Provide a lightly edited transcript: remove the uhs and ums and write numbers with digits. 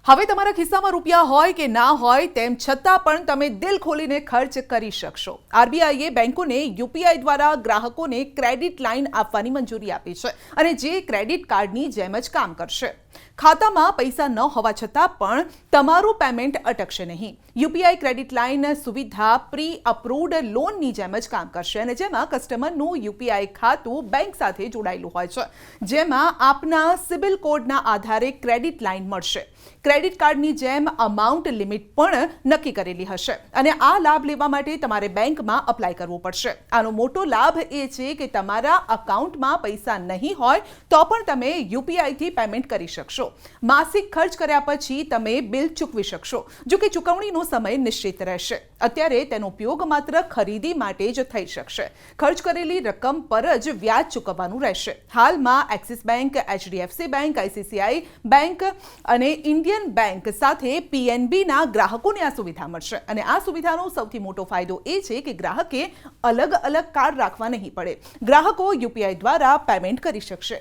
હવે તમારા ખિસ્સામાં રૂપિયા હોય કે ના હોય તેમ છતાં પણ તમે દિલ ખોલીને ખર્ચ કરી શકશો। આરબીઆઈએ બેંકોને યુપીઆઈ દ્વારા ગ્રાહકોને ક્રેડિટ લાઇન આપવાની મંજૂરી આપી છે અને જે ક્રેડિટ કાર્ડની જેમ જ કામ કરશે। ખાતામાં પૈસા ન હોવા છતાં પણ તમારું પેમેન્ટ અટકશે નહીં। યુપીઆઈ ક્રેડિટ લાઇન સુવિધા પ્રી અપ્રૂવ્ડ લોનની જેમ જ કામ કરશે અને જેમાં કસ્ટમરનું યુપીઆઈ ખાતું બેંક સાથે જોડાયેલું હોય છે, જેમાં આપના સિબિલ કોડના આધારે ક્રેડિટ લાઇન મળશે। ક્રેડિટ કાર્ડની જેમ અમાઉન્ટ લિમિટ પણ નક્કી કરેલી હશે અને આ લાભ લેવા માટે તમારે બેંકમાં અપ્લાય કરવું પડશે। આનો મોટો લાભ એ છે કે તમારા અકાઉન્ટમાં પૈસા નહીં હોય તો પણ તમે યુપીઆઈથી પેમેન્ટ કરી શકશો। માસિક ખર્ચ કર્યા પછી તમે બિલ ચૂકવી શકશો, જો કે ચૂકવણીનો સમય નિશ્ચિત રહેશે। અત્યારે તેનો ઉપયોગ માત્ર ખરીદી માટે જ થઈ શકશે। ખર્ચ કરેલી રકમ પર જ વ્યાજ ચૂકવવાનું રહેશે। હાલમાં axis bank, HDFC bank, ICICI bank અને ઇન્ડિયન બેંક સાથે પીએનબીના ગ્રાહકોને આ સુવિધા મળશે અને આ સુવિધાનો સૌથી મોટો ફાયદો એ છે કે ગ્રાહકે અલગ અલગ કાર્ડ રાખવા નહીં પડે। ગ્રાહકો યુપીઆઈ દ્વારા પેમેન્ટ કરી શકશે।